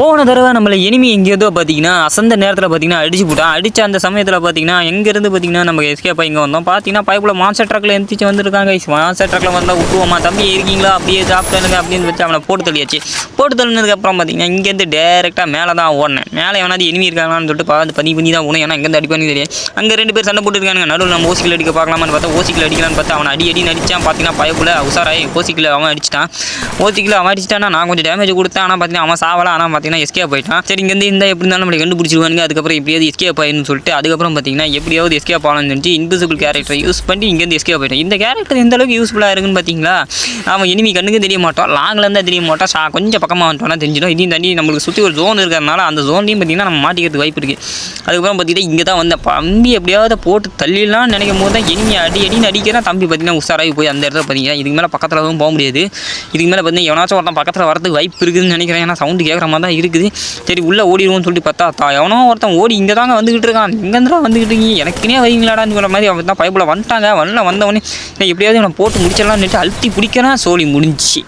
போன தடவை நம்மள எனிமி எங்கேயோ பார்த்தீங்கன்னா அசந்த நேரத்தில் பார்த்தீங்கன்னா அடிச்சு போட்டான். அடிச்ச அந்த சமயத்தில் பார்த்தீங்கன்னா எங்கேருந்து பார்த்தீங்கன்னா நம்ம எஸ்கேப் இங்கே வந்தோம். பார்த்தீங்கன்னா பைப்பில் மான்ஸ்டர் ட்ரக்கில் எந்திரிச்சு வந்துருக்காங்க. மான்ஸ்டர் ட்ரக்கில் வந்தால் விட்டுருவோமா தம்பி இருக்கீங்களா அப்படியே சாப்பிட்டானுங்க அப்படின்னு வச்சு அவனை போட்டு தள்ளியாச்சு. போட்டு தள்ளினதுக்கப்புறம் பார்த்தீங்கன்னா இங்கேருந்து டேரெக்டாக மேலே தான் ஓடினேன். மேலே எவனாவது எனிமி இருக்காங்கன்னு சொல்லிட்டு பார்த்து பண்ணி தான் ஓணும். ஏன்னா இங்கேருந்து அடிப்பானு தெரியாது. அங்கே 2 பேர் சண்டை போட்டுருக்காங்க. நடுவில் நம்ம ஓசிக்கில் அடிக்க பார்க்கலாமான்னு பார்த்தா ஓசிக்கில் அடிக்கலான்னு பார்த்தா அவன் அடின்னு அடித்தான். பார்த்தீங்கன்னா பைப்பில் உசாராய் ஓசிக்கில் அவன் அடிச்சிட்டான். ஓசிக்கில் அவன் அடிச்சிட்டானா நான் கொஞ்சம் டேமேஜ் கொடுத்தேன். ஆனால் பார்த்தீங்கன்னா அவன் சாவலாம். ஆனால் பார்த்தீங்கன்னா எஸ்கேப் போயிட்டான். சரி இங்கேருந்து இந்த எப்படி இருந்தாலும் நம்மளை கண்டுபிடிச்சிருவாங்க. அதுக்கப்புறம் எப்படியாவது எஸ்கேப் ஆயின்னு சொல்லிட்டு அதுக்கப்புறம் பார்த்தீங்கன்னா எப்படியாவது எஸ்கேப் ஆகணும்னு நினச்சி இன்விசிபிள் கேரக்டரை யூஸ் பண்ணி இங்கேருந்து எஸ்கேப் ஆயிட்டேன். இந்த கேரக்டர் எந்த அளவுக்கு யூஸ்ஃபுல்லாக இருக்குன்னு பார்த்தீங்களா? அவன் எனிமி கண்ணுக்கு தெரிய மாட்டான். லாங்கில் இருந்தால் தெரிய மாட்டான். கொஞ்சம் பக்கமாக வந்துட்டோம்னா தெரிஞ்சிடும். இதையும் தண்ணி நம்மளுக்கு சுற்றி ஒரு ஜோன் இருக்கிறதுனால அந்த ஜோன்லையும் பார்த்தீங்கன்னா நம்ம மாட்டிக்கிறதுக்கு வாய்ப்பு இருக்குது. அதுக்கப்புறம் பார்த்தீங்கன்னா இங்கே தான் வந்த தம்பி எப்படியாவது போட்டு தள்ளிடலாம்னு நினைக்கும் போது தான் எனிமி அடின்னு அடிக்கிறேன். தம்பி பார்த்தீங்கன்னா உஷாராகி போய் அந்த இடத்துல பார்த்தீங்கன்னா இதுக்கு மேலே பக்கத்தில் எதுவும் போக முடியாது. இதுக்கு மேலே பார்த்தீங்கன்னா எவனாச்சும் ஒருத்தன் பக்கத்தில் வரதுக்கு வாய்ப்பு இருக்குதுன்னு நினைக்கிறேன். ஏன்னா சவுண்டு கேட்குற மாதிரி தான் இருக்குது. சரி உள்ளே ஓடிடுவோம்னு சொல்லிட்டு பார்த்தா எவனோ ஒருத்தன் ஓடி இங்கே தாங்க வந்துக்கிட்டு இருக்கான். இங்கேருந்துலாம் வந்துக்கிட்டு இருக்கீங்க எனக்குனே வரீங்களாடான்னு சொல்கிற மாதிரி அவன் தான் பைப்பில் வந்துட்டாங்க. வந்தவொடனே எப்படியாவது இவனை போட்டு முடிச்சிடலாம்னு அழுத்தி பிடிக்கிறேன். சோழி முடிஞ்சிச்சு.